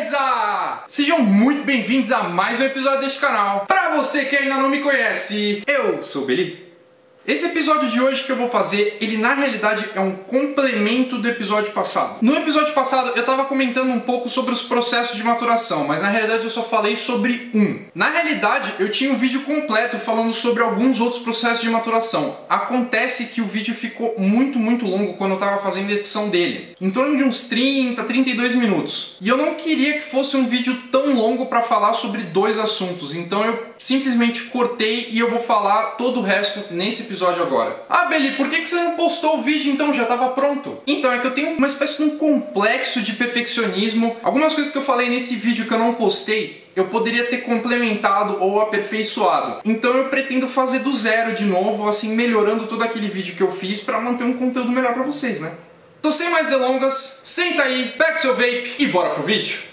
Beleza? Sejam muito bem-vindos a mais um episódio deste canal. Pra você que ainda não me conhece, eu sou o Beli. Esse episódio de hoje que eu vou fazer, ele na realidade é um complemento do episódio passado. No episódio passado eu tava comentando um pouco sobre os processos de maturação, mas na realidade eu só falei sobre um. Na realidade eu tinha um vídeo completo falando sobre alguns outros processos de maturação. Acontece que o vídeo ficou muito longo quando eu tava fazendo a edição dele. Em torno de uns 32 minutos. E eu não queria que fosse um vídeo tão longo para falar sobre dois assuntos, então eu simplesmente cortei e eu vou falar todo o resto nesse episódio agora. Ah, Beli, por que você não postou o vídeo então? Já estava pronto. Então, é que eu tenho uma espécie de um complexo de perfeccionismo. Algumas coisas que eu falei nesse vídeo que eu não postei, eu poderia ter complementado ou aperfeiçoado. Então eu pretendo fazer do zero de novo, assim, melhorando todo aquele vídeo que eu fiz para manter um conteúdo melhor para vocês, né? Então, sem mais delongas, senta aí, pega o seu vape e bora pro vídeo.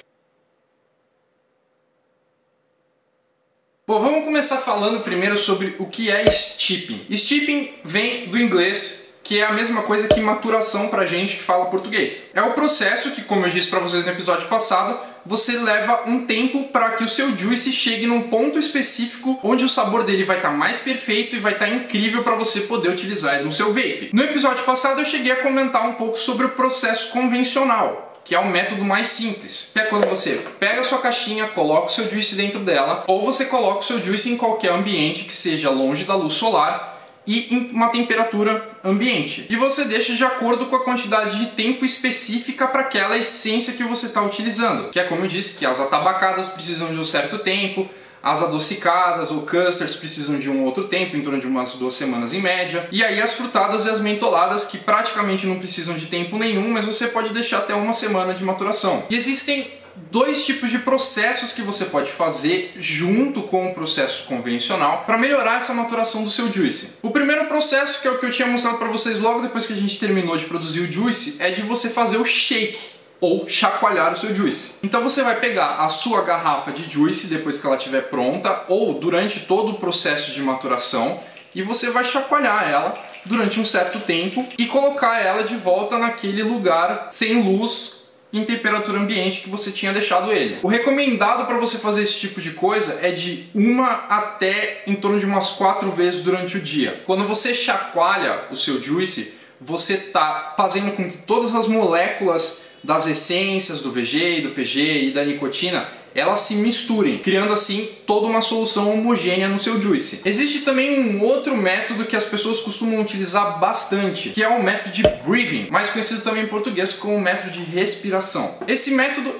Bom, vamos começar falando primeiro sobre o que é steeping. Steeping vem do inglês, que é a mesma coisa que maturação pra gente que fala português. É o processo que, como eu disse pra vocês no episódio passado, você leva um tempo para que o seu juice chegue num ponto específico onde o sabor dele vai estar mais perfeito e vai estar incrível para você poder utilizar ele no seu vape. No episódio passado eu cheguei a comentar um pouco sobre o processo convencional, que é o método mais simples, que é quando você pega a sua caixinha, coloca o seu juice dentro dela, ou você coloca o seu juice em qualquer ambiente que seja longe da luz solar e em uma temperatura ambiente. E você deixa de acordo com a quantidade de tempo específica para aquela essência que você está utilizando. Que é como eu disse, que as atabacadas precisam de um certo tempo, as adocicadas ou custards precisam de um outro tempo, em torno de umas 2 semanas em média. E aí as frutadas e as mentoladas, que praticamente não precisam de tempo nenhum, mas você pode deixar até 1 semana de maturação. E existem 2 tipos de processos que você pode fazer junto com o processo convencional para melhorar essa maturação do seu juice. O primeiro processo, que é o que eu tinha mostrado para vocês logo depois que a gente terminou de produzir o juice, é de você fazer o shake, ou chacoalhar o seu juice. Então você vai pegar a sua garrafa de juice depois que ela estiver pronta, ou durante todo o processo de maturação, e você vai chacoalhar ela durante um certo tempo e colocar ela de volta naquele lugar sem luz, em temperatura ambiente que você tinha deixado ele. O recomendado para você fazer esse tipo de coisa é de 1 até em torno de umas 4 vezes durante o dia. Quando você chacoalha o seu juice, você está fazendo com que todas as moléculas das essências do VG, do PG e da nicotina, elas se misturem, criando assim toda uma solução homogênea no seu juice. Existe também um outro método que as pessoas costumam utilizar bastante, que é o método de breathing, mais conhecido também em português como o método de respiração. Esse método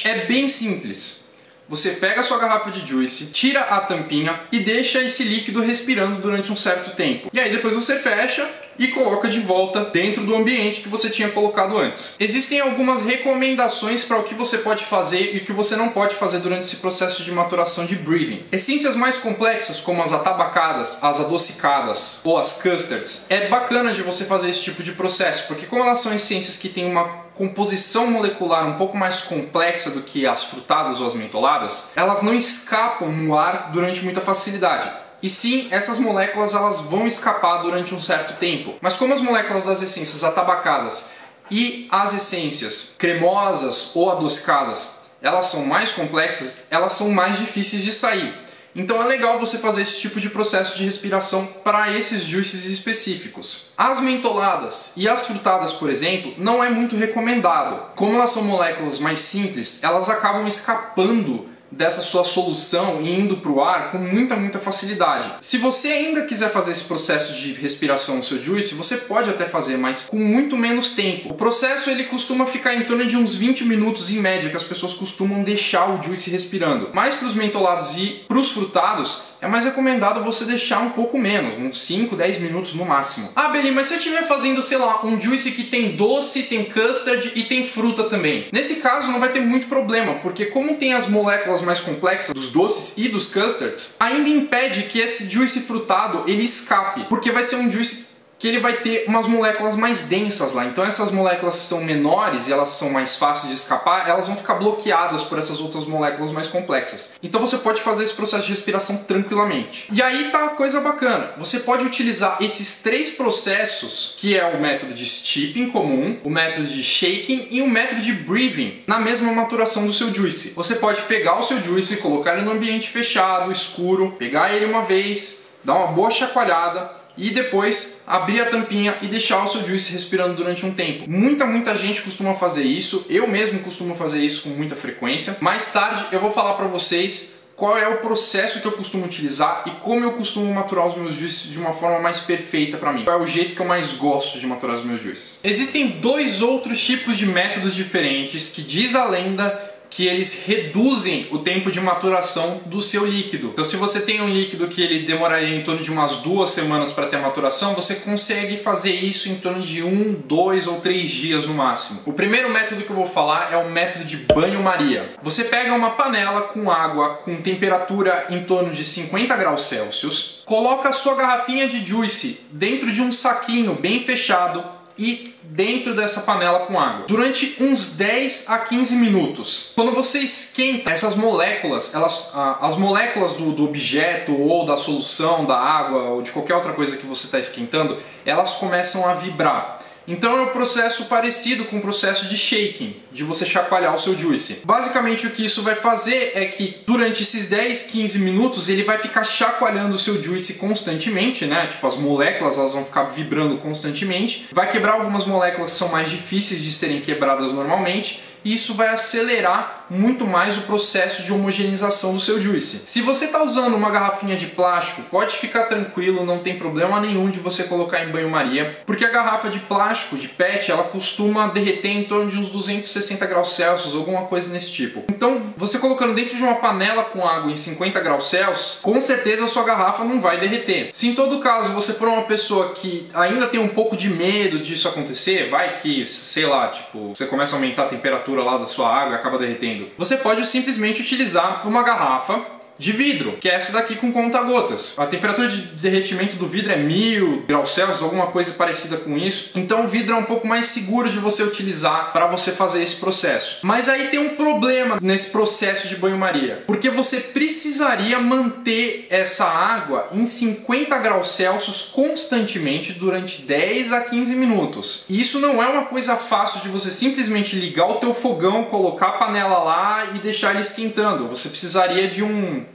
é bem simples. Você pega a sua garrafa de juice, tira a tampinha e deixa esse líquido respirando durante um certo tempo. E aí depois você fecha e coloca de volta dentro do ambiente que você tinha colocado antes. Existem algumas recomendações para o que você pode fazer e o que você não pode fazer durante esse processo de maturação de breathing. Essências mais complexas, como as atabacadas, as adocicadas ou as custards, é bacana de você fazer esse tipo de processo, porque como elas são essências que têm uma composição molecular um pouco mais complexa do que as frutadas ou as mentoladas, elas não escapam no ar durante muita facilidade. E sim, essas moléculas elas vão escapar durante um certo tempo. Mas como as moléculas das essências atabacadas e as essências cremosas ou adocicadas, elas são mais complexas, elas são mais difíceis de sair. Então é legal você fazer esse tipo de processo de respiração para esses juices específicos. As mentoladas e as frutadas, por exemplo, não é muito recomendado. Como elas são moléculas mais simples, elas acabam escapando dessa sua solução e indo para o ar com muita facilidade. Se você ainda quiser fazer esse processo de respiração no seu juice, você pode até fazer, mas com muito menos tempo. O processo ele costuma ficar em torno de uns 20 minutos em média que as pessoas costumam deixar o juice respirando. Mas para os mentolados e para os frutados é mais recomendado você deixar um pouco menos, uns 5, 10 minutos no máximo. Ah, Beli, mas se eu estiver fazendo, sei lá, um juice que tem doce, tem custard e tem fruta também. Nesse caso não vai ter muito problema, porque como tem as moléculas mais complexas dos doces e dos custards, ainda impede que esse juice frutado ele escape, porque vai ser um juice que ele vai ter umas moléculas mais densas lá. Então essas moléculas são menores e elas são mais fáceis de escapar, elas vão ficar bloqueadas por essas outras moléculas mais complexas. Então você pode fazer esse processo de respiração tranquilamente. E aí tá a coisa bacana. Você pode utilizar esses 3 processos, que é o método de steeping comum, o método de shaking e o método de breathing, na mesma maturação do seu juice. Você pode pegar o seu juice, colocar ele no ambiente fechado, escuro, pegar ele uma vez, dar uma boa chacoalhada e depois abrir a tampinha e deixar o seu juice respirando durante um tempo. Muita gente costuma fazer isso, eu mesmo costumo fazer isso com muita frequência. Mais tarde eu vou falar para vocês qual é o processo que eu costumo utilizar e como eu costumo maturar os meus juices de uma forma mais perfeita para mim. Qual é o jeito que eu mais gosto de maturar os meus juices. Existem 2 outros tipos de métodos diferentes que diz a lenda que eles reduzem o tempo de maturação do seu líquido. Então se você tem um líquido que ele demoraria em torno de umas 2 semanas para ter a maturação, você consegue fazer isso em torno de 1, 2 ou 3 dias no máximo. O primeiro método que eu vou falar é o método de banho-maria. Você pega uma panela com água com temperatura em torno de 50 graus Celsius, coloca a sua garrafinha de juice dentro de um saquinho bem fechado e dentro dessa panela com água durante uns 10 a 15 minutos. Quando você esquenta essas moléculas, as moléculas do objeto ou da solução, da água ou de qualquer outra coisa que você está esquentando, elas começam a vibrar. Então é um processo parecido com o processo de shaking, de você chacoalhar o seu juice. Basicamente o que isso vai fazer é que durante esses 10, 15 minutos ele vai ficar chacoalhando o seu juice constantemente, né? Tipo, as moléculas elas vão ficar vibrando constantemente. Vai quebrar algumas moléculas que são mais difíceis de serem quebradas normalmente. E isso vai acelerar muito mais o processo de homogeneização do seu juice. Se você está usando uma garrafinha de plástico, pode ficar tranquilo, não tem problema nenhum de você colocar em banho-maria, porque a garrafa de plástico, de PET, ela costuma derreter em torno de uns 260 graus Celsius, alguma coisa nesse tipo. Então, você colocando dentro de uma panela com água em 50 graus Celsius, com certeza a sua garrafa não vai derreter. Se em todo caso você for uma pessoa que ainda tem um pouco de medo disso acontecer, vai que, sei lá, tipo, você começa a aumentar a temperatura lá da sua água e acaba derretendo. Você pode simplesmente utilizar uma garrafa de vidro, que é essa daqui com conta-gotas. A temperatura de derretimento do vidro é 1000 graus Celsius, alguma coisa parecida com isso. Então o vidro é um pouco mais seguro de você utilizar para você fazer esse processo. Mas aí tem um problema nesse processo de banho-maria, porque você precisaria manter essa água em 50 graus Celsius constantemente durante 10 a 15 minutos. E isso não é uma coisa fácil de você simplesmente ligar o teu fogão, colocar a panela lá e deixar ele esquentando. Você precisaria de um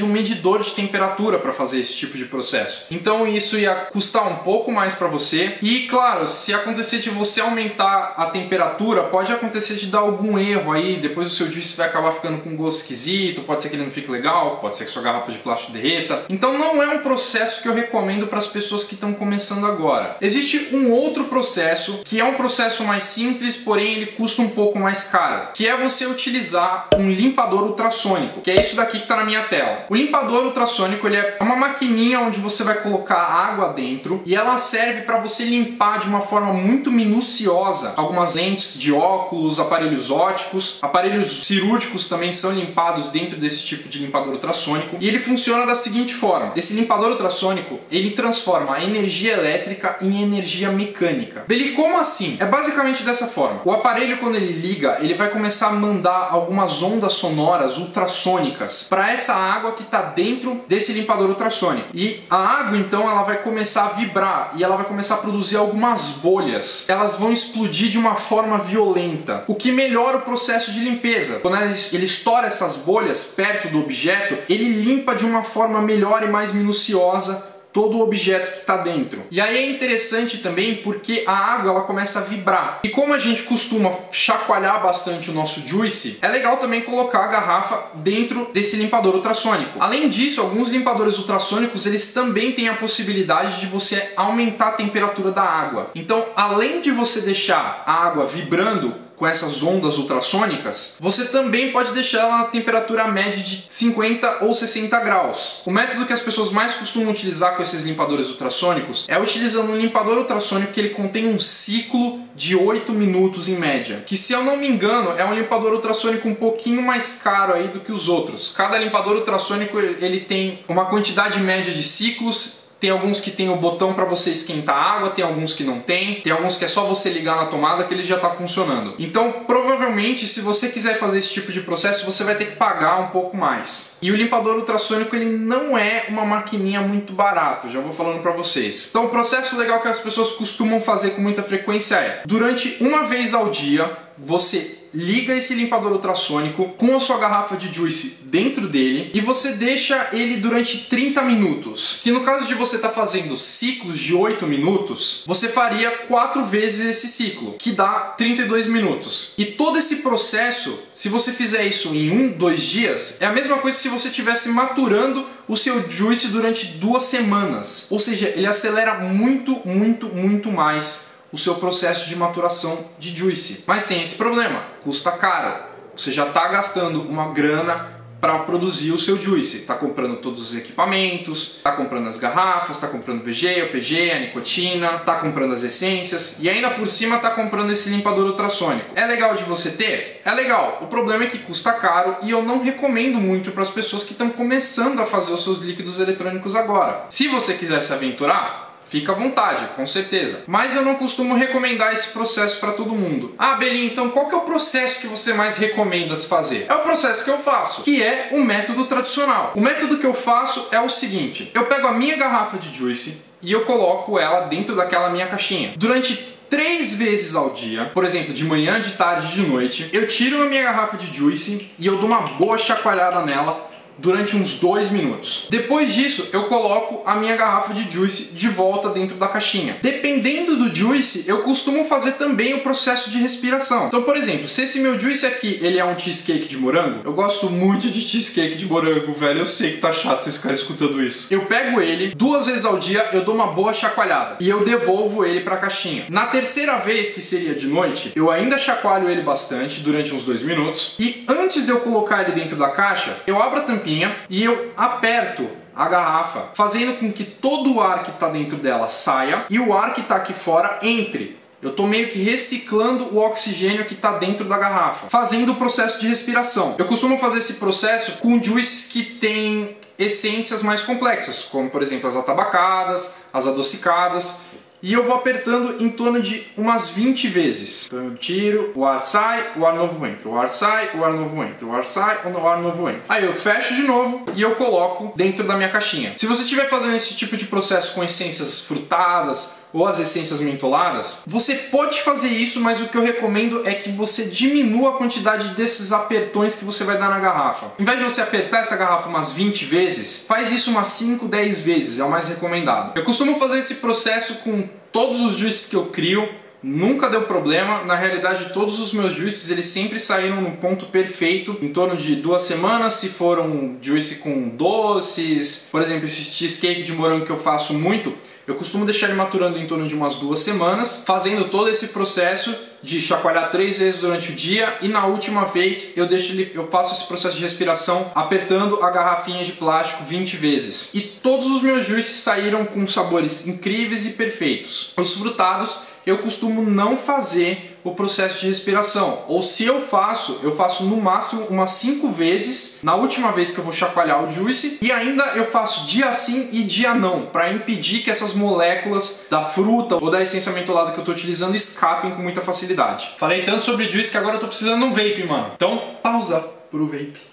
medidor de temperatura para fazer esse tipo de processo. Então isso ia custar um pouco mais para você. E claro, se acontecer de você aumentar a temperatura, pode acontecer de dar algum erro aí, depois o seu juice vai acabar ficando com um gosto esquisito, pode ser que ele não fique legal, pode ser que sua garrafa de plástico derreta. Então não é um processo que eu recomendo para as pessoas que estão começando agora. Existe um outro processo, que é um processo mais simples, porém ele custa um pouco mais caro, que é você utilizar um limpador ultrassônico, que é isso daqui que está na minha tela. O limpador ultrassônico ele é uma maquininha onde você vai colocar água dentro e ela serve para você limpar de uma forma muito minuciosa algumas lentes de óculos, aparelhos ópticos, aparelhos cirúrgicos também são limpados dentro desse tipo de limpador ultrassônico e ele funciona da seguinte forma. Esse limpador ultrassônico ele transforma a energia elétrica em energia mecânica. Ele como assim? É basicamente dessa forma. O aparelho quando ele liga ele vai começar a mandar algumas ondas sonoras ultrassônicas para essa água que está dentro desse limpador ultrassônico. E a água então ela vai começar a vibrar e ela vai começar a produzir algumas bolhas. Elas vão explodir de uma forma violenta, o que melhora o processo de limpeza. Quando ele estoura essas bolhas perto do objeto, ele limpa de uma forma melhor e mais minuciosa todo o objeto que está dentro. E aí é interessante também porque a água ela começa a vibrar. E como a gente costuma chacoalhar bastante o nosso juice, é legal também colocar a garrafa dentro desse limpador ultrassônico. Além disso, alguns limpadores ultrassônicos eles também têm a possibilidade de você aumentar a temperatura da água. Então, além de você deixar a água vibrando com essas ondas ultrassônicas, você também pode deixar ela na temperatura média de 50 ou 60 graus. O método que as pessoas mais costumam utilizar com esses limpadores ultrassônicos é utilizando um limpador ultrassônico que ele contém um ciclo de 8 minutos em média, que se eu não me engano é um limpador ultrassônico um pouquinho mais caro aí do que os outros. Cada limpador ultrassônico ele tem uma quantidade média de ciclos Tem alguns que tem o botão para você esquentar a água, tem alguns que não tem alguns que é só você ligar na tomada que ele já está funcionando. Então, provavelmente, se você quiser fazer esse tipo de processo, você vai ter que pagar um pouco mais. E o limpador ultrassônico, ele não é uma maquininha muito barato, já vou falando para vocês. Então, o processo legal que as pessoas costumam fazer com muita frequência é, durante uma vez ao dia, você liga esse limpador ultrassônico com a sua garrafa de juice dentro dele e você deixa ele durante 30 minutos. Que no caso de você estar fazendo ciclos de 8 minutos, você faria 4 vezes esse ciclo, que dá 32 minutos. E todo esse processo, se você fizer isso em 1, 2 dias, é a mesma coisa se você estivesse maturando o seu juice durante 2 semanas. Ou seja, ele acelera muito mais o seu processo de maturação de juice. Mas tem esse problema, custa caro. Você já está gastando uma grana para produzir o seu juice. Está comprando todos os equipamentos, está comprando as garrafas, está comprando o VG, o PG, a nicotina, está comprando as essências e ainda por cima está comprando esse limpador ultrassônico. É legal de você ter? É legal. O problema é que custa caro e eu não recomendo muito para as pessoas que estão começando a fazer os seus líquidos eletrônicos agora. Se você quiser se aventurar, fica à vontade, com certeza. Mas eu não costumo recomendar esse processo para todo mundo. Ah, Belinho, então qual que é o processo que você mais recomenda se fazer? É o processo que eu faço, que é o método tradicional. O método que eu faço é o seguinte. Eu pego a minha garrafa de juice e eu coloco ela dentro daquela minha caixinha. Durante 3 vezes ao dia, por exemplo, de manhã, de tarde e de noite, eu tiro a minha garrafa de juice e eu dou uma boa chacoalhada nela durante uns 2 minutos. Depois disso, eu coloco a minha garrafa de juice de volta dentro da caixinha. Dependendo do juice, eu costumo fazer também o processo de respiração. Então, por exemplo, se esse meu juice aqui, ele é um cheesecake de morango, eu gosto muito de cheesecake de morango, velho, eu sei que tá chato vocês ficarem escutando isso. Eu pego ele, 2 vezes ao dia, eu dou uma boa chacoalhada e eu devolvo ele pra caixinha. Na terceira vez, que seria de noite, eu ainda chacoalho ele bastante, durante uns 2 minutos, e antes de eu colocar ele dentro da caixa, eu abro a tampinha e eu aperto a garrafa, fazendo com que todo o ar que está dentro dela saia e o ar que está aqui fora entre. Eu estou meio que reciclando o oxigênio que está dentro da garrafa, fazendo o processo de respiração. Eu costumo fazer esse processo com juices que têm essências mais complexas, como por exemplo as atabacadas, as adocicadas. E eu vou apertando em torno de umas 20 vezes. Então eu tiro, o ar sai, o ar novo entra. O ar sai, o ar novo entra. O ar sai, o ar novo entra. Aí eu fecho de novo e eu coloco dentro da minha caixinha. Se você estiver fazendo esse tipo de processo com essências frutadas ou as essências mentoladas, você pode fazer isso, mas o que eu recomendo é que você diminua a quantidade desses apertões que você vai dar na garrafa. Em vez de você apertar essa garrafa umas 20 vezes, faz isso umas 5, 10 vezes, é o mais recomendado. Eu costumo fazer esse processo com todos os juices que eu crio, nunca deu problema. Na realidade, todos os meus juices, eles sempre saíram no ponto perfeito, em torno de 2 semanas, se for um juice com doces. Por exemplo, esse cheesecake de morango que eu faço muito, eu costumo deixar ele maturando em torno de umas 2 semanas, fazendo todo esse processo de chacoalhar 3 vezes durante o dia, e na última vez eu faço esse processo de respiração apertando a garrafinha de plástico 20 vezes. E todos os meus juices saíram com sabores incríveis e perfeitos. Os frutados eu costumo não fazer o processo de respiração, ou se eu faço no máximo umas 5 vezes, na última vez que eu vou chacoalhar o juice, e ainda eu faço dia sim e dia não, para impedir que essas moléculas da fruta ou da essência mentolada que eu estou utilizando escapem com muita facilidade. Falei tanto sobre juice que agora eu tô precisando de um vape, mano. Então, pausa pro vape.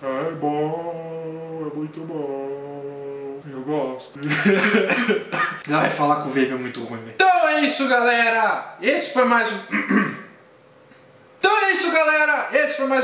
É bom, é muito bom, eu gosto. Ai, falar com o vape é muito ruim, velho. Então é isso, galera! Esse foi mais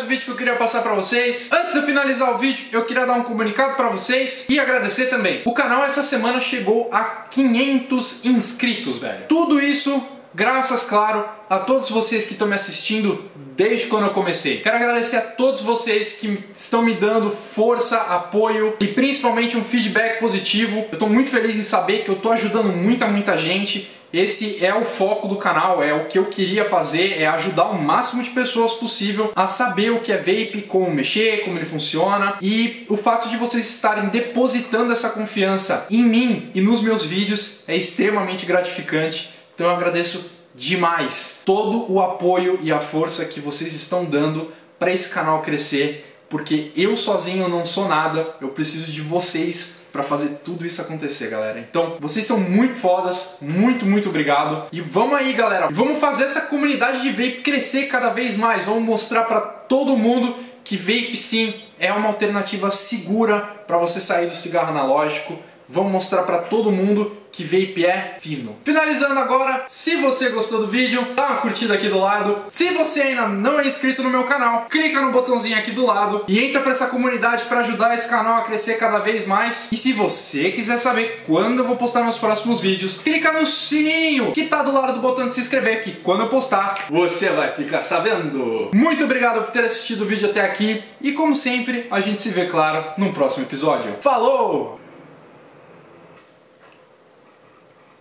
um vídeo que eu queria passar pra vocês. Antes de eu finalizar o vídeo, eu queria dar um comunicado pra vocês e agradecer também. O canal essa semana chegou a 500 inscritos, velho. Tudo isso graças, claro, a todos vocês que estão me assistindo desde quando eu comecei. Quero agradecer a todos vocês que estão me dando força, apoio e principalmente um feedback positivo. Eu estou muito feliz em saber que eu estou ajudando muita gente. Esse é o foco do canal, é o que eu queria fazer, é ajudar o máximo de pessoas possível a saber o que é vape, como mexer, como ele funciona. E o fato de vocês estarem depositando essa confiança em mim e nos meus vídeos é extremamente gratificante. Então eu agradeço demais todo o apoio e a força que vocês estão dando para esse canal crescer, porque eu sozinho não sou nada, eu preciso de vocês para fazer tudo isso acontecer, galera. Então, vocês são muito fodas, muito obrigado. E vamos aí, galera, vamos fazer essa comunidade de vape crescer cada vez mais. Vamos mostrar para todo mundo que vape sim é uma alternativa segura para você sair do cigarro analógico. Vamos mostrar para todo mundo que vape é fino. Finalizando agora, se você gostou do vídeo, dá uma curtida aqui do lado. Se você ainda não é inscrito no meu canal, clica no botãozinho aqui do lado e entra para essa comunidade para ajudar esse canal a crescer cada vez mais. E se você quiser saber quando eu vou postar meus próximos vídeos, clica no sininho que tá do lado do botão de se inscrever, que quando eu postar, você vai ficar sabendo. Muito obrigado por ter assistido o vídeo até aqui e como sempre, a gente se vê, claro, num próximo episódio. Falou!